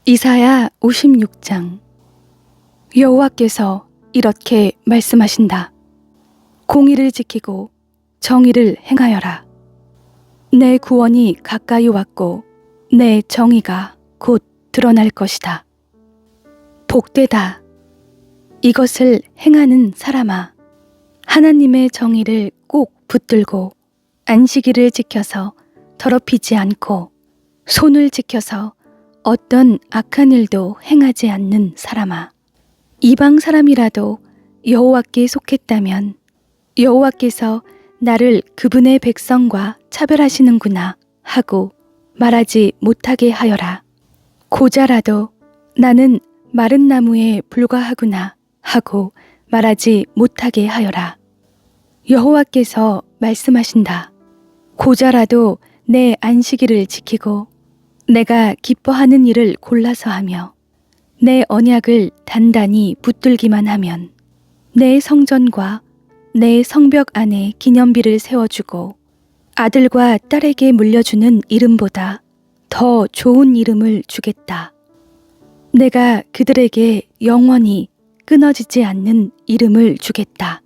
이사야 56장. 여호와께서 이렇게 말씀하신다. 공의를 지키고 정의를 행하여라. 내 구원이 가까이 왔고 내 정의가 곧 드러날 것이다. 복되다. 이것을 행하는 사람아, 하나님의 정의를 꼭 붙들고 안식일을 지켜서 더럽히지 않고 손을 지켜서 어떤 악한 일도 행하지 않는 사람아, 이방 사람이라도 여호와께 속했다면 여호와께서 나를 그분의 백성과 차별하시는구나 하고 말하지 못하게 하여라. 고자라도 나는 마른 나무에 불과하구나 하고 말하지 못하게 하여라. 여호와께서 말씀하신다. 고자라도 내 안식일을 지키고 내가 기뻐하는 일을 골라서 하며 내 언약을 단단히 붙들기만 하면 내 성전과 내 성벽 안에 기념비를 세워주고 아들과 딸에게 물려주는 이름보다 더 좋은 이름을 주겠다. 내가 그들에게 영원히 끊어지지 않는 이름을 주겠다.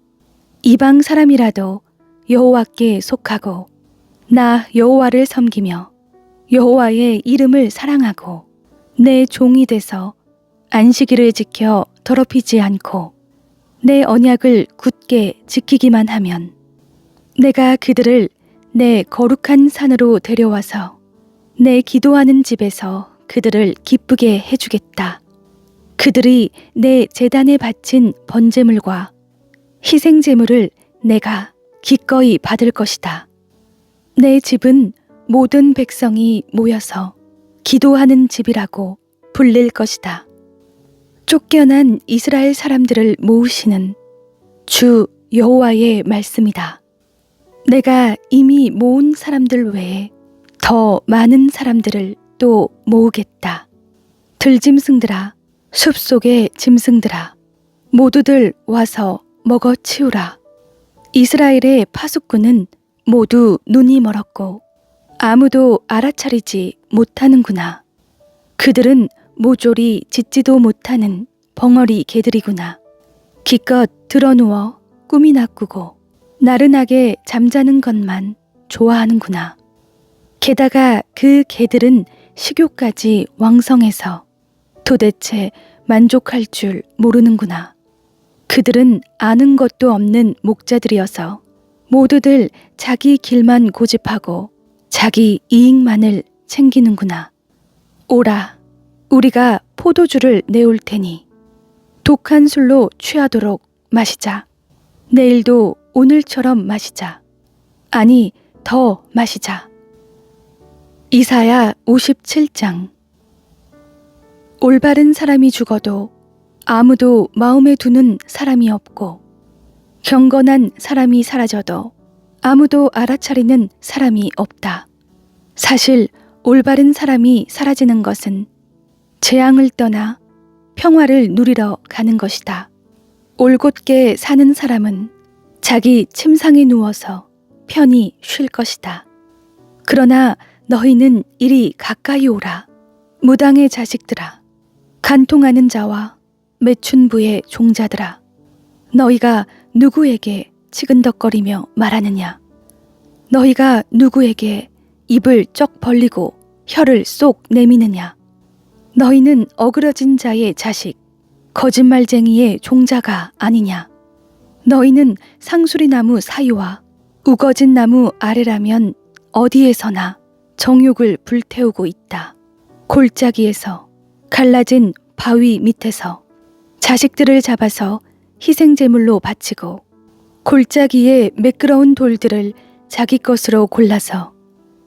이방 사람이라도 여호와께 속하고 나 여호와를 섬기며 여호와의 이름을 사랑하고 내 종이 돼서 안식일을 지켜 더럽히지 않고 내 언약을 굳게 지키기만 하면 내가 그들을 내 거룩한 산으로 데려와서 내 기도하는 집에서 그들을 기쁘게 해주겠다. 그들이 내 제단에 바친 번제물과 희생제물을 내가 기꺼이 받을 것이다. 내 집은 모든 백성이 모여서 기도하는 집이라고 불릴 것이다. 쫓겨난 이스라엘 사람들을 모으시는 주 여호와의 말씀이다. 내가 이미 모은 사람들 외에 더 많은 사람들을 또 모으겠다. 들짐승들아, 숲속의 짐승들아, 모두들 와서 먹어 치우라. 이스라엘의 파수꾼은 모두 눈이 멀었고 아무도 알아차리지 못하는구나. 그들은 모조리 짖지도 못하는 벙어리 개들이구나. 기껏 드러누워 꿈이나 꾸고 나른하게 잠자는 것만 좋아하는구나. 게다가 그 개들은 식욕까지 왕성해서 도대체 만족할 줄 모르는구나. 그들은 아는 것도 없는 목자들이어서 모두들 자기 길만 고집하고 자기 이익만을 챙기는구나. 오라, 우리가 포도주를 내올 테니 독한 술로 취하도록 마시자. 내일도 오늘처럼 마시자. 아니, 더 마시자. 이사야 57장. 올바른 사람이 죽어도 아무도 마음에 두는 사람이 없고 경건한 사람이 사라져도 아무도 알아차리는 사람이 없다. 사실 올바른 사람이 사라지는 것은 재앙을 떠나 평화를 누리러 가는 것이다. 올곧게 사는 사람은 자기 침상에 누워서 편히 쉴 것이다. 그러나 너희는 이리 가까이 오라. 무당의 자식들아, 간통하는 자와 매춘부의 종자들아, 너희가 누구에게 치근덕거리며 말하느냐? 너희가 누구에게 입을 쩍 벌리고 혀를 쏙 내미느냐? 너희는 어그러진 자의 자식, 거짓말쟁이의 종자가 아니냐? 너희는 상수리나무 사이와 우거진 나무 아래라면 어디에서나 정욕을 불태우고 있다. 골짜기에서, 갈라진 바위 밑에서 자식들을 잡아서 희생제물로 바치고 골짜기에 매끄러운 돌들을 자기 것으로 골라서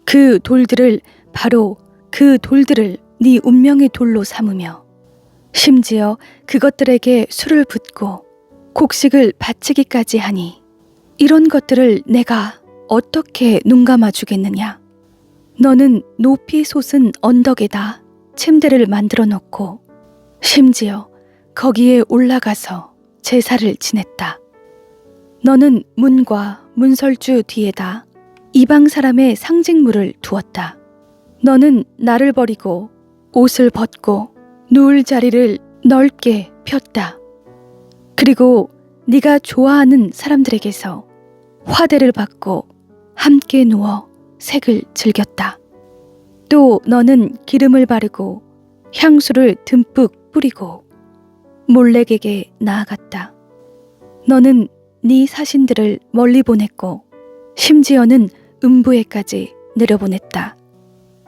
그 돌들을 네 운명의 돌로 삼으며 심지어 그것들에게 술을 붓고 곡식을 바치기까지 하니 이런 것들을 내가 어떻게 눈감아 주겠느냐? 너는 높이 솟은 언덕에다 침대를 만들어 놓고 심지어 거기에 올라가서 제사를 지냈다. 너는 문과 문설주 뒤에다 이방 사람의 상징물을 두었다. 너는 나를 버리고 옷을 벗고 누울 자리를 넓게 폈다. 그리고 네가 좋아하는 사람들에게서 화대를 받고 함께 누워 색을 즐겼다. 또 너는 기름을 바르고 향수를 듬뿍 뿌리고 몰래에게 나아갔다. 너는 네 사신들을 멀리 보냈고 심지어는 음부에까지 내려보냈다.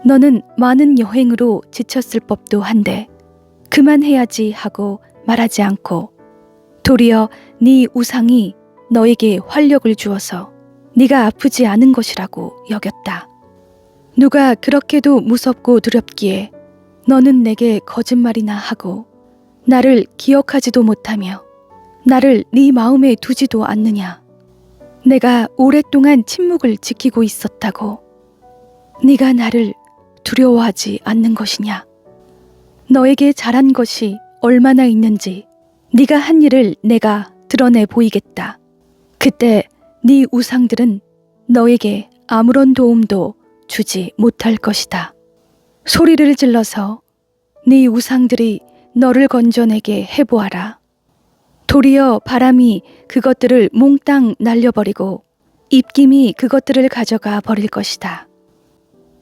너는 많은 여행으로 지쳤을 법도 한데 그만해야지 하고 말하지 않고 도리어 네 우상이 너에게 활력을 주어서 네가 아프지 않은 것이라고 여겼다. 누가 그렇게도 무섭고 두렵기에 너는 내게 거짓말이나 하고 나를 기억하지도 못하며 나를 네 마음에 두지도 않느냐. 내가 오랫동안 침묵을 지키고 있었다고 네가 나를 두려워하지 않는 것이냐. 너에게 잘한 것이 얼마나 있는지 네가 한 일을 내가 드러내 보이겠다. 그때 네 우상들은 너에게 아무런 도움도 주지 못할 것이다. 소리를 질러서 네 우상들이 너를 건져내게 해보아라. 도리어 바람이 그것들을 몽땅 날려버리고 입김이 그것들을 가져가 버릴 것이다.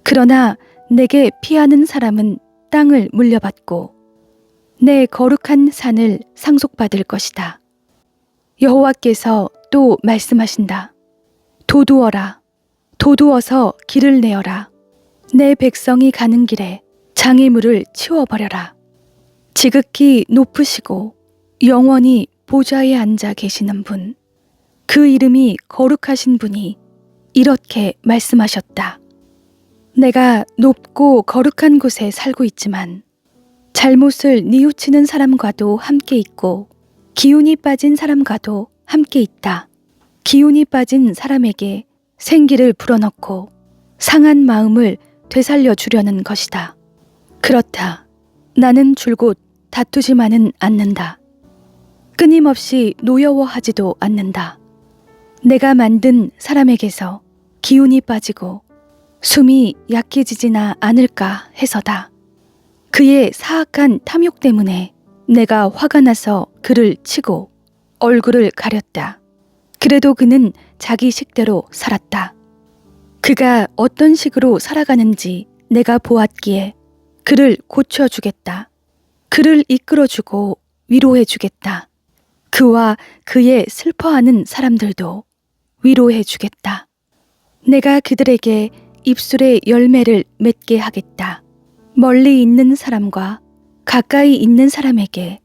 그러나 내게 피하는 사람은 땅을 물려받고 내 거룩한 산을 상속받을 것이다. 여호와께서 또 말씀하신다. 도두어라. 도두어서 길을 내어라. 내 백성이 가는 길에 장애물을 치워버려라. 지극히 높으시고 영원히 보좌에 앉아 계시는 분, 그 이름이 거룩하신 분이 이렇게 말씀하셨다. 내가 높고 거룩한 곳에 살고 있지만 잘못을 뉘우치는 사람과도 함께 있고 기운이 빠진 사람과도 함께 있다. 기운이 빠진 사람에게 생기를 불어넣고 상한 마음을 되살려 주려는 것이다. 그렇다. 나는 줄곧 다투지만은 않는다. 끊임없이 노여워하지도 않는다. 내가 만든 사람에게서 기운이 빠지고 숨이 약해지지나 않을까 해서다. 그의 사악한 탐욕 때문에 내가 화가 나서 그를 치고 얼굴을 가렸다. 그래도 그는 자기 식대로 살았다. 그가 어떤 식으로 살아가는지 내가 보았기에 그를 고쳐주겠다. 그를 이끌어주고 위로해주겠다. 그와 그의 슬퍼하는 사람들도 위로해주겠다. 내가 그들에게 입술의 열매를 맺게 하겠다. 멀리 있는 사람과 가까이 있는 사람에게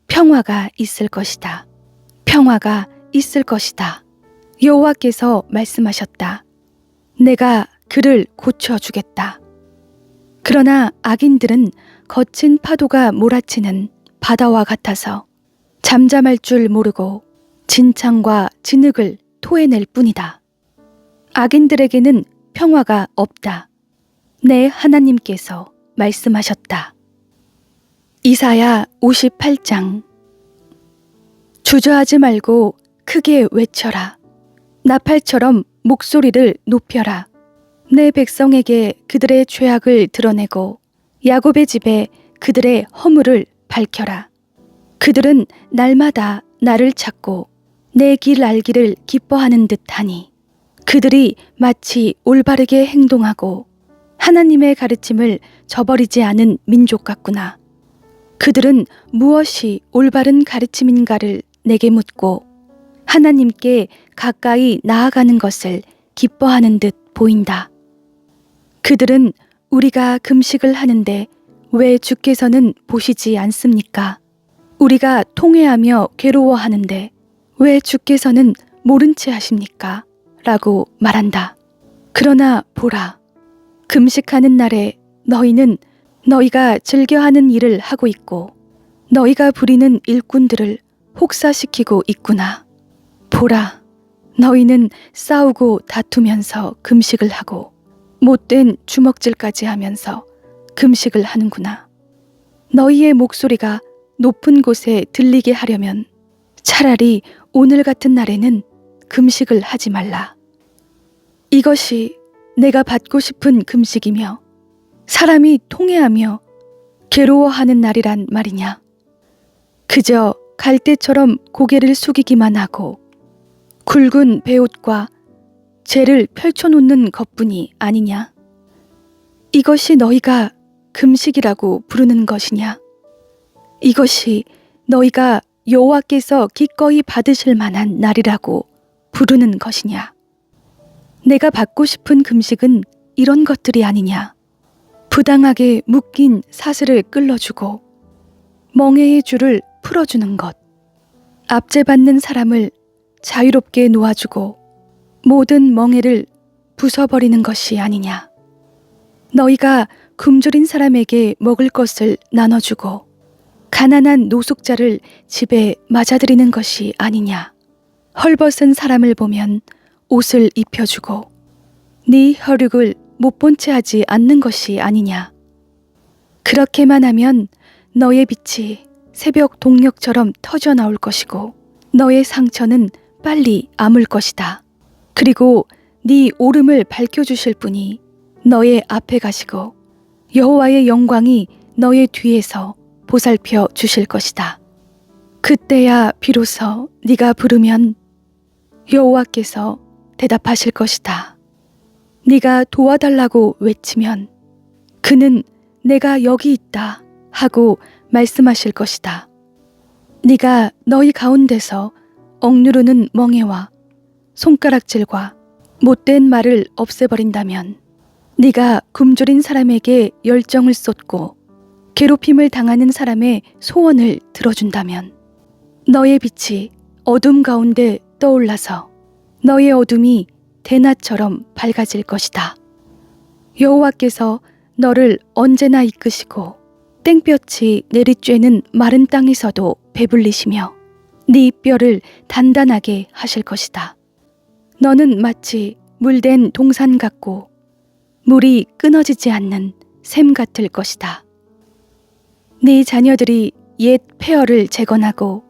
평화가 있을 것이다. 평화가 있을 것이다. 여호와께서 말씀하셨다. 내가 그를 고쳐주겠다. 그러나 악인들은 거친 파도가 몰아치는 바다와 같아서 잠잠할 줄 모르고 진창과 진흙을 토해낼 뿐이다. 악인들에게는 평화가 없다. 내 하나님께서 말씀하셨다. 이사야 58장. 주저하지 말고 크게 외쳐라. 나팔처럼 목소리를 높여라. 내 백성에게 그들의 죄악을 드러내고 야곱의 집에 그들의 허물을 밝혀라. 그들은 날마다 나를 찾고 내 길 알기를 기뻐하는 듯하니 그들이 마치 올바르게 행동하고 하나님의 가르침을 저버리지 않은 민족 같구나. 그들은 무엇이 올바른 가르침인가를 내게 묻고 하나님께 가까이 나아가는 것을 기뻐하는 듯 보인다. 그들은 우리가 금식을 하는데 왜 주께서는 보시지 않습니까? 우리가 통회하며 괴로워하는데 왜 주께서는 모른 채 하십니까? 라고 말한다. 그러나 보라, 금식하는 날에 너희는 너희가 즐겨하는 일을 하고 있고 너희가 부리는 일꾼들을 혹사시키고 있구나. 보라, 너희는 싸우고 다투면서 금식을 하고 못된 주먹질까지 하면서 금식을 하는구나. 너희의 목소리가 높은 곳에 들리게 하려면 차라리 오늘 같은 날에는 금식을 하지 말라. 이것이 내가 받고 싶은 금식이며 사람이 통회하며 괴로워하는 날이란 말이냐. 그저 갈대처럼 고개를 숙이기만 하고 굵은 베옷과 죄를 펼쳐놓는 것뿐이 아니냐. 이것이 너희가 금식이라고 부르는 것이냐. 이것이 너희가 여호와께서 기꺼이 받으실 만한 날이라고 부르는 것이냐. 내가 받고 싶은 금식은 이런 것들이 아니냐. 부당하게 묶인 사슬을 끌어주고 멍에의 줄을 풀어주는 것, 압제받는 사람을 자유롭게 놓아주고 모든 멍에를 부숴버리는 것이 아니냐. 너희가 굶주린 사람에게 먹을 것을 나눠주고 가난한 노숙자를 집에 맞아들이는 것이 아니냐. 헐벗은 사람을 보면 옷을 입혀주고 네 혈육을 못 본 채 하지 않는 것이 아니냐. 그렇게만 하면 너의 빛이 새벽 동력처럼 터져 나올 것이고 너의 상처는 빨리 아물 것이다. 그리고 네 오름을 밝혀주실 분이 너의 앞에 가시고 여호와의 영광이 너의 뒤에서 보살펴 주실 것이다. 그때야 비로소 네가 부르면 여호와께서 대답하실 것이다. 네가 도와달라고 외치면 그는 내가 여기 있다 하고 말씀하실 것이다. 네가 너희 가운데서 억누르는 멍에와 손가락질과 못된 말을 없애버린다면, 네가 굶주린 사람에게 열정을 쏟고 괴롭힘을 당하는 사람의 소원을 들어준다면 너의 빛이 어둠 가운데 떠올라서 너의 어둠이 대낮처럼 밝아질 것이다. 여호와께서 너를 언제나 이끄시고 땡볕이 내리쬐는 마른 땅에서도 배불리시며 네 뼈를 단단하게 하실 것이다. 너는 마치 물된 동산 같고 물이 끊어지지 않는 샘 같을 것이다. 네 자녀들이 옛 폐허를 재건하고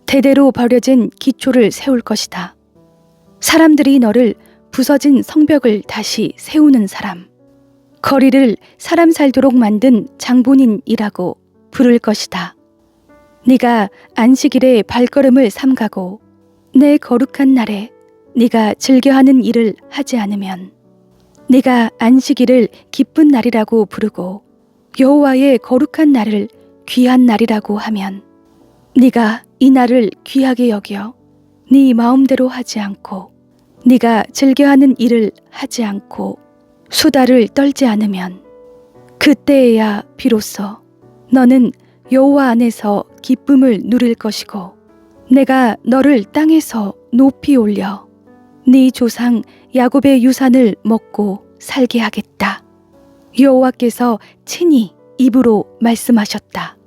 대대로 버려진 기초를 세울 것이다. 사람들이 너를 부서진 성벽을 다시 세우는 사람, 거리를 사람 살도록 만든 장본인이라고 부를 것이다. 네가 안식일에 발걸음을 삼가고 내 거룩한 날에 네가 즐겨하는 일을 하지 않으면, 네가 안식일을 기쁜 날이라고 부르고 여호와의 거룩한 날을 귀한 날이라고 하면, 네가 이 날을 귀하게 여겨 네 마음대로 하지 않고 네가 즐겨하는 일을 하지 않고 수다를 떨지 않으면, 그때에야 비로소 너는 여호와 안에서 기쁨을 누릴 것이고 내가 너를 땅에서 높이 올려 네 조상 야곱의 유산을 먹고 살게 하겠다. 여호와께서 친히 입으로 말씀하셨다.